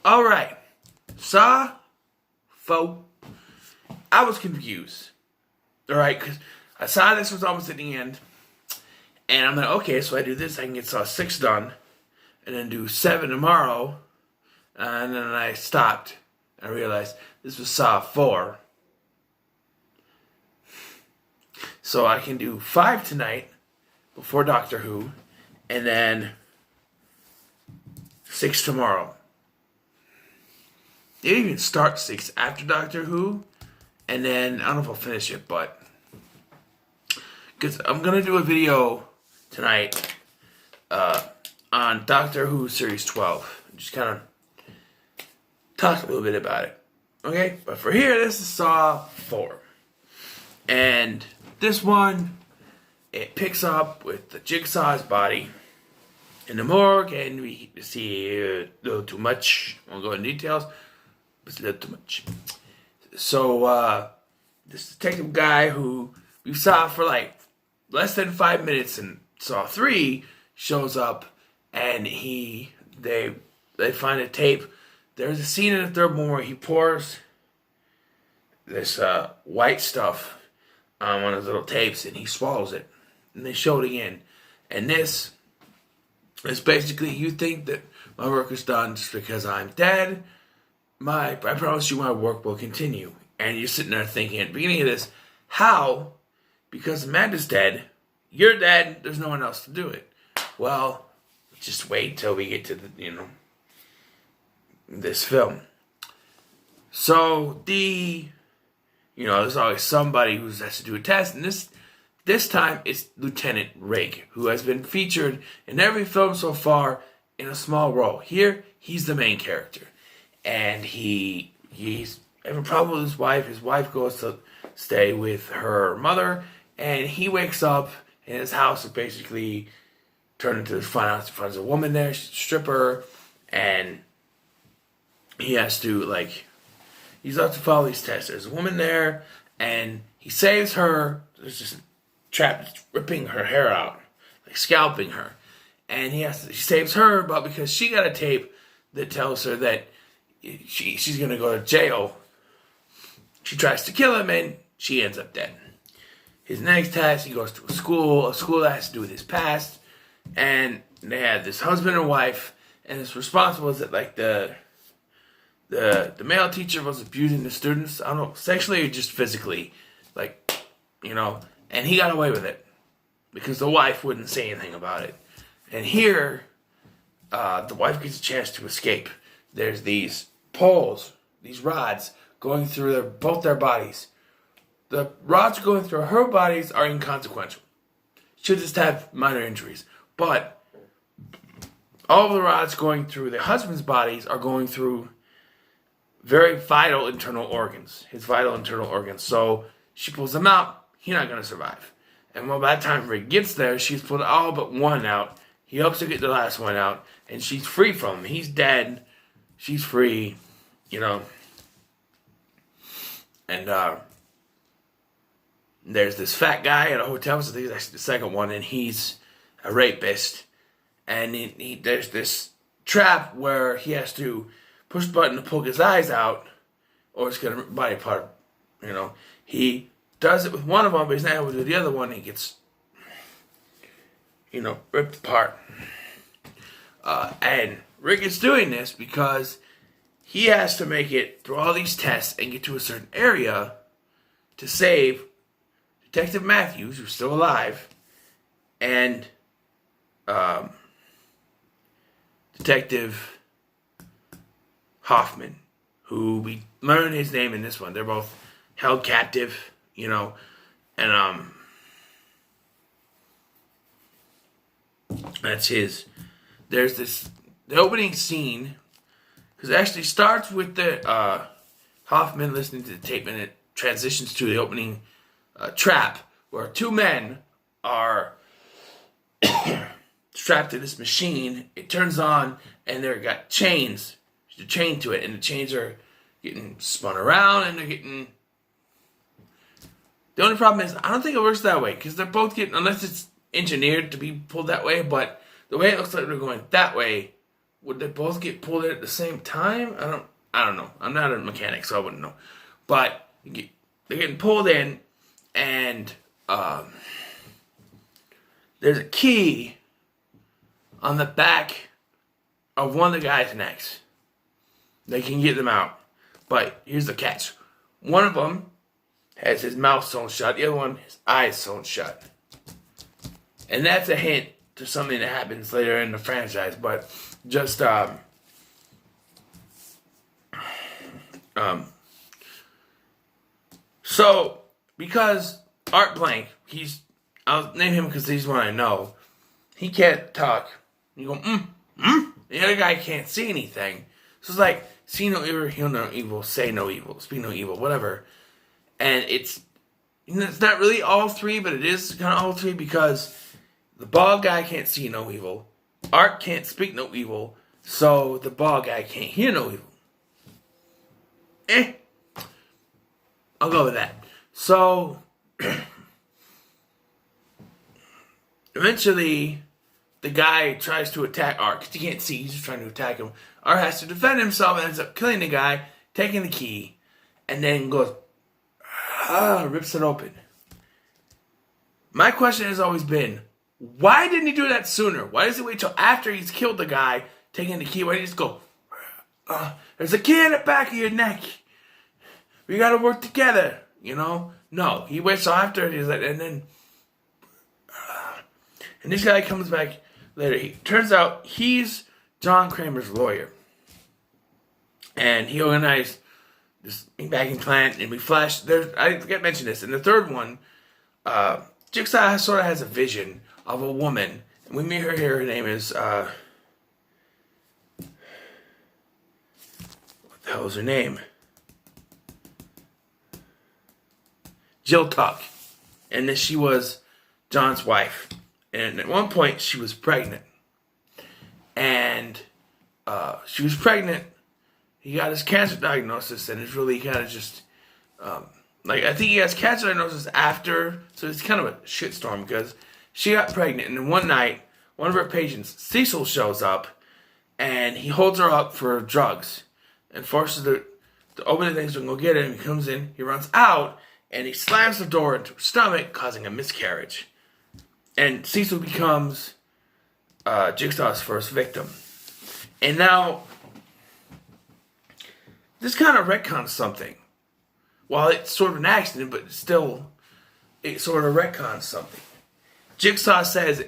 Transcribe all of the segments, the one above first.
Alright. Saw 4. I was confused. Alright, because I saw this was almost at the end. And I'm like, okay, so I do this, I can get Saw 6 done. And then do 7 tomorrow. And then I stopped. And I realized this was Saw 4. So I can do 5 tonight before Doctor Who. And then 6 tomorrow. They didn't even start 6 after Doctor Who. And then, I don't know if I'll finish it, but... because I'm going to do a video tonight on Doctor Who Series 12. Just kind of talk a little bit about it. Okay? But for here, this is Saw 4. And this one, it picks up with the Jigsaw's body in the morgue, and we see a little too much. I won't go into details, but it's a little too much. So, this detective guy who we saw for like less than 5 minutes in Saw 3 shows up, and they find a tape. There's a scene in the third one where he pours this white stuff on one of his little tapes, and he swallows it. And they show it again. And this is basically, you think that my work is done just because I'm dead. I promise you my work will continue. And you're sitting there thinking at the beginning of this, how? Because Amanda's dead, you're dead, there's no one else to do it. Well, just wait till we get to the, this film. So there's always somebody who has to do a test, and this time it's Lieutenant Rigg, who has been featured in every film so far in a small role. Here, he's the main character. And he's having a problem with his wife. His wife goes to stay with her mother, and he wakes up, and his house is basically turned into this fun house. He finds a woman there, she's a stripper, and he has to, he's about to follow these tests. There's a woman there, and he saves her. There's just a trap that's ripping her hair out, scalping her. And he saves her, but because she got a tape that tells her that she's going to go to jail, she tries to kill him, and she ends up dead. His next test, he goes to a school that has to do with his past, and they had this husband and wife, and it's responsible is that the male teacher was abusing the students, I don't know, sexually or just physically, and he got away with it because the wife wouldn't say anything about it. And here, the wife gets a chance to escape. There's these poles, these rods going through both their bodies. The rods going through her bodies are inconsequential. She'll just have minor injuries. But all of the rods going through the husband's bodies are going through very vital internal organs. His vital internal organs. So she pulls them out. He's not going to survive. And by the time Rick gets there, she's pulled all but one out. He helps her get the last one out. And she's free from him. He's dead. She's free. And there's this fat guy at a hotel. So I think that's the second one. And he's a rapist. And there's this trap where he has to push the button to poke his eyes out, or it's going to rip body part. He does it with one of them, but he's not able to do the other one. He gets, ripped apart. And Rick is doing this because he has to make it through all these tests and get to a certain area to save Detective Matthews, who's still alive, and Detective Hoffman, who we learn his name in this one. They're both held captive, and that's his. There's the opening scene, because it actually starts with the Hoffman listening to the tape, and it transitions to the opening trap, where two men are strapped to this machine. It turns on, and they've got chains. They're chained to it, and the chains are getting spun around, and they're getting... The only problem is, I don't think it works that way, because they're both getting... Unless it's engineered to be pulled that way, but the way it looks like they're going that way would they both get pulled in at the same time? I don't know. I'm not a mechanic, so I wouldn't know. But they're getting pulled in, and there's a key on the back of one of the guys' necks. They can get them out. But here's the catch. One of them has his mouth sewn shut. The other one, his eyes sewn shut. And that's a hint to something that happens later in the franchise. But just, so, because Art Blank, I'll name him because he's one I know. He can't talk. You go, The other guy can't see anything. So it's like, see no evil, hear no evil, say no evil, speak no evil, whatever. And it's not really all three, but it is kind of all three because the bald guy can't see no evil. Art can't speak no evil. So the bald guy can't hear no evil. I'll go with that. So, eventually, the guy tries to attack Art because he can't see. He's just trying to attack him. Art has to defend himself and ends up killing the guy, taking the key, and then goes, rips it open. My question has always been, why didn't he do that sooner? Why does he wait till after he's killed the guy, taking the key? Why didn't he just go, there's a key in the back of your neck. We gotta work together, you know? No, he waits till after, he's like, and then, and this guy comes back later. He turns out he's John Kramer's lawyer. And he organized this backing plant, and we flash. I forget to mention this. In the third one, Jigsaw sort of has a vision of a woman. And we meet her here. Her name is, what the hell is her name? Jill Tuck. And that she was John's wife. And at one point, she was pregnant. And she was pregnant. He got his cancer diagnosis, and it's really kind of just... I think he has cancer diagnosis after, so it's kind of a shitstorm, because she got pregnant, and then one night, one of her patients, Cecil, shows up, and he holds her up for drugs, and forces her to open the things to go get it, and he comes in, he runs out, and he slams the door into her stomach, causing a miscarriage. And Cecil becomes Jigsaw's first victim. And now, this kind of retcons something. While it's sort of an accident, but still, it sort of retcons something. Jigsaw says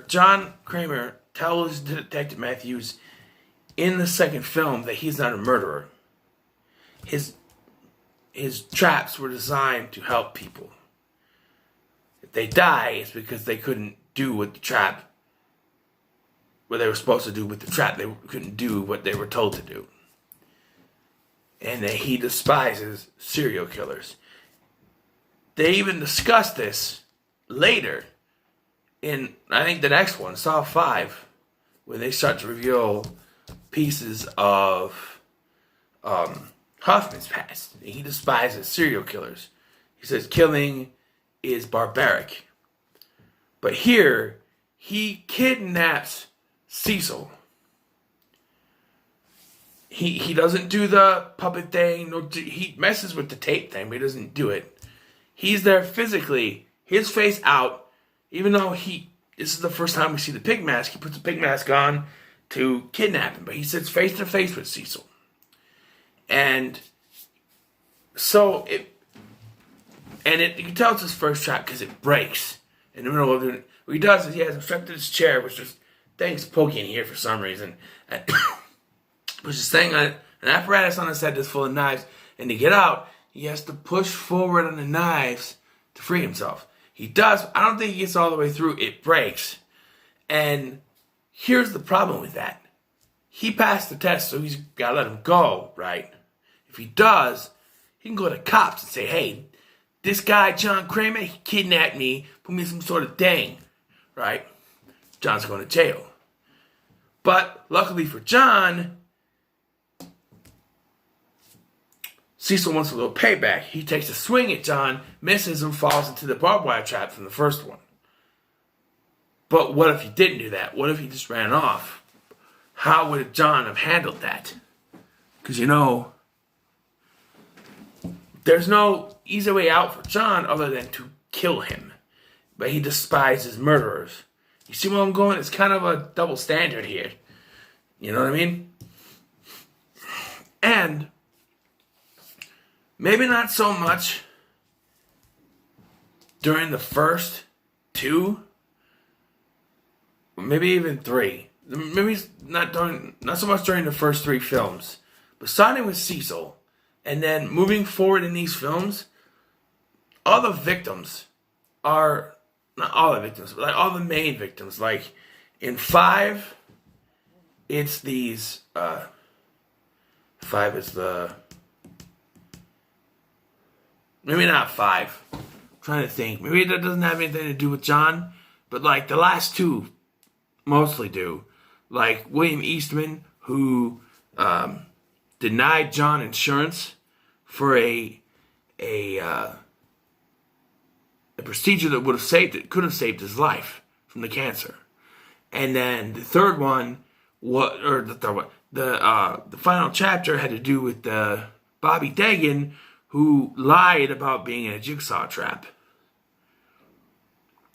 John Kramer tells Detective Matthews in the second film that he's not a murderer. His traps were designed to help people. If they die, it's because they couldn't do what they were supposed to do with the trap. They couldn't do what they were told to do. And that he despises serial killers. They even discuss this later in, I think, the next one, Saw 5, when they start to reveal pieces of Hoffman's past. He despises serial killers. He says killing is barbaric. But here, he kidnaps Cecil. He doesn't do the puppet thing. He messes with the tape thing, but he doesn't do it. He's there physically, his face out, even though this is the first time we see the pig mask. He puts the pig mask on to kidnap him, but he sits face to face with Cecil. And so you can tell it's his first trap because it breaks in the middle of it. What he does is he has him strapped to his chair, which just things poking here for some reason. And puts this thing on an apparatus on his head that's full of knives, and to get out, he has to push forward on the knives to free himself. He does. I don't think he gets all the way through. It breaks. And here's the problem with that. He passed the test, so he's got to let him go, right? If he does, he can go to the cops and say, hey, this guy, John Kramer, he kidnapped me, put me in some sort of thing, right? John's going to jail. But luckily for John, Cecil wants a little payback. He takes a swing at John, misses, and falls into the barbed wire trap from the first one. But what if he didn't do that? What if he just ran off? how would John have handled that? Because, there's no easy way out for John other than to kill him. But he despises murderers. You see where I'm going? It's kind of a double standard here. You know what I mean? And maybe not so much during the first two, maybe even three. Maybe not so much during the first three films, but starting with Cecil, and then moving forward in these films, all the victims are not all the victims, but like all the main victims. Like in 5, it's these. 5 is the. Maybe not 5. I'm trying to think. Maybe that doesn't have anything to do with John, but like the last 2 mostly do. Like William Eastman, who denied John insurance for a procedure that could have saved his life from the cancer. And then the third one, the final chapter had to do with Bobby Dagan, who lied about being in a jigsaw trap.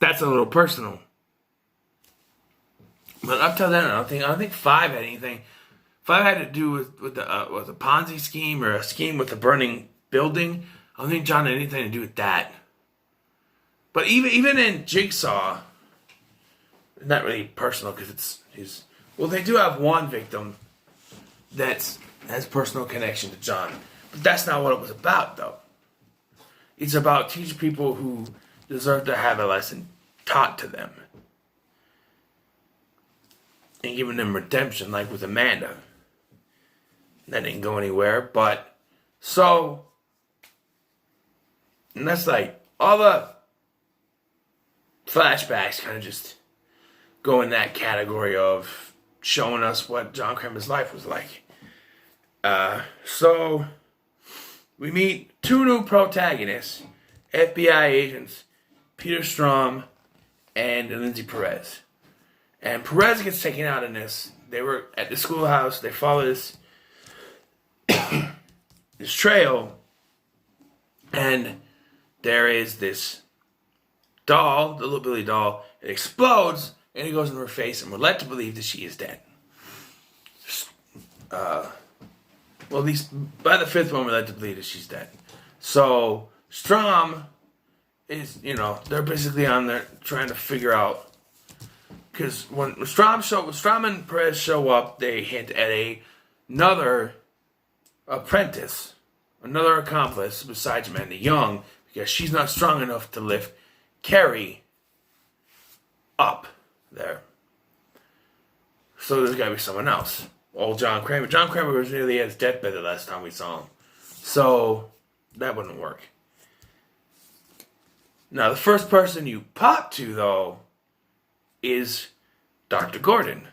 That's a little personal. But up till then, I don't think 5 had anything. 5 had to do with a Ponzi scheme or a scheme with a burning building. I don't think John had anything to do with that. But even in Jigsaw, not really personal because they do have one victim that has personal connection to John. But that's not what it was about, though. It's about teaching people who deserve to have a lesson taught to them. And giving them redemption, like with Amanda. That didn't go anywhere, but so, and that's like all the flashbacks kind of just go in that category of showing us what John Kramer's life was like. So we meet 2 new protagonists, FBI agents, Peter Strahm and Lindsay Perez. And Perez gets taken out in this. They were at the schoolhouse. They follow this trail. And there is this doll, the little Billy doll. It explodes and it goes in her face. And we're led to believe that she is dead. Well, at least by the 5th one, we're led to believe that she's dead. So Strahm is, they're basically on there trying to figure out. Because when Strahm and Perez show up, they hint at another apprentice, another accomplice besides Amanda Young, because she's not strong enough to lift Carrie up there. So there's got to be someone else. Old John Kramer. John Kramer was nearly at his deathbed the last time we saw him. So that wouldn't work. Now, the first person you pop to, though, is Dr. Gordon.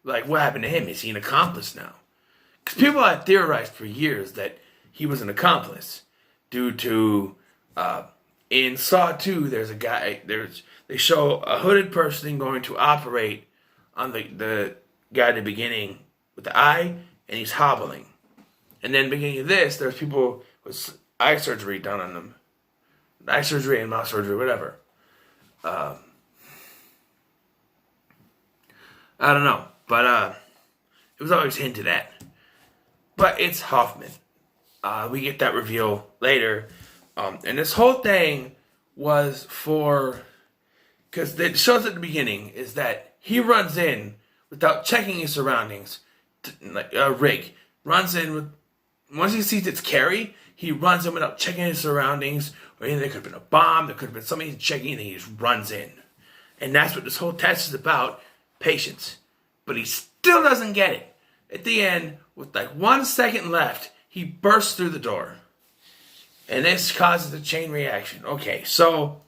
Like, what happened to him? Is he an accomplice now? Because people had theorized for years that he was an accomplice due to, in Saw 2, there's a guy, they show a hooded person going to operate on the guy at the beginning with the eye, and he's hobbling. And then beginning of this, there's people with eye surgery done on them. Eye surgery and mouth surgery, whatever. I don't know, but it was always hinted at. But it's Hoffman. We get that reveal later. And this whole thing was for... Because it shows at the beginning is that he runs in without checking his surroundings. Like a rig. Runs in with... Once he sees it's Carrie, he runs in without checking his surroundings. Or there could have been a bomb. There could have been somebody checking and he just runs in. And that's what this whole test is about. Patience. But he still doesn't get it. At the end, with like 1 second left, he bursts through the door. And this causes a chain reaction. Okay, so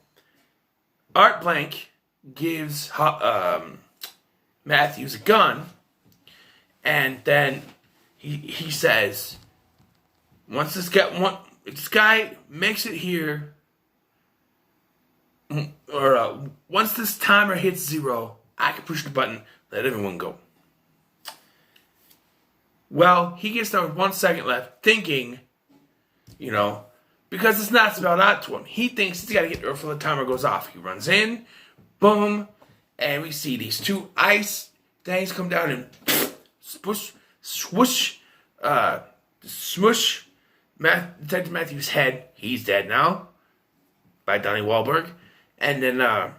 Art Blank gives Matthews a gun. And then he says, if this guy makes it here, or once this timer hits 0, I can push the button, let everyone go. Well, he gets there with 1 second left, thinking, because it's not spelled out to him. He thinks he's got to get there before the timer goes off. He runs in, boom, and we see these 2 ice things come down and swoosh, swoosh, smush Detective Matthews' head. He's dead now, by Donnie Wahlberg. And then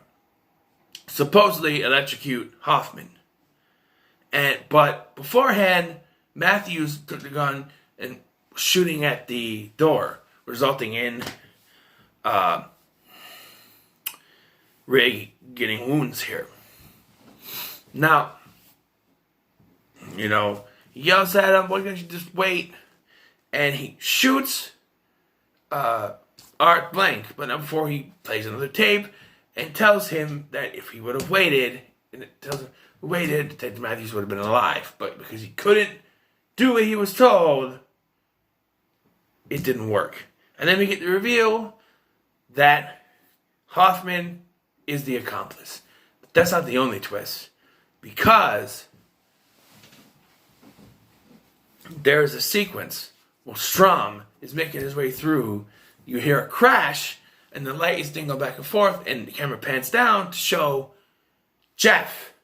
supposedly electrocute Hoffman. But beforehand, Matthews took the gun and shooting at the door, resulting in Ray getting wounds here. Now, he yells at him, why can't you just wait? And he shoots Art Blank, but not before he plays another tape and tells him that if he would have waited, Detective Matthews would have been alive. But because he couldn't do what he was told, it didn't work. And then we get the reveal that Hoffman is the accomplice. But that's not the only twist, because there's a sequence where Strom is making his way through. You hear a crash, and the light is go back and forth, and the camera pans down to show Jeff.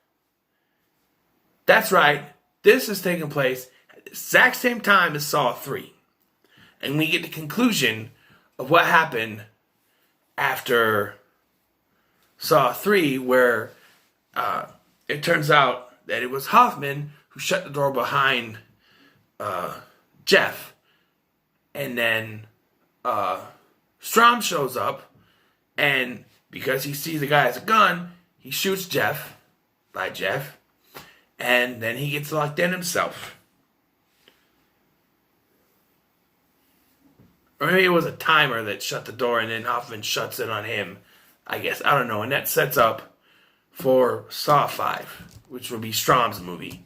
That's right. This is taking place at the exact same time as Saw 3. And we get the conclusion of what happened after Saw 3, where it turns out that it was Hoffman who shut the door behind Jeff. And then Strom shows up, and because he sees the guy has a gun, he shoots Jeff, and then he gets locked in himself. Or maybe it was a timer that shut the door, and then Hoffman shuts it on him, I guess. I don't know. And that sets up for Saw 5, which will be Strom's movie.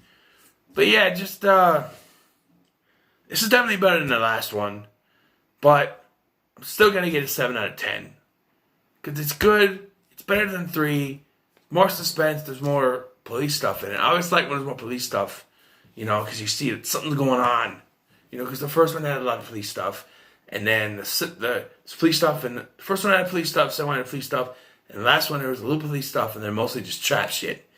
But yeah, just, this is definitely better than the last one. But I'm still going to get a 7 out of 10. Because it's good. It's better than 3. More suspense. There's more police stuff in it. I always like when there's more police stuff. Because you see that something's going on. Because the first one had a lot of police stuff. And then the police stuff. And the first one had police stuff. Second one had police stuff. And the last one there was a little police stuff. And they're mostly just trap shit.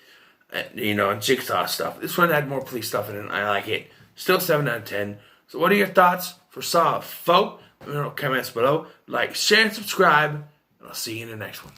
And Jigsaw stuff. This one had more police stuff in it. And I like it. Still 7 out of 10. So what are your thoughts for Saw 4? Let me know in the comments below. Like, share, and subscribe. And I'll see you in the next one.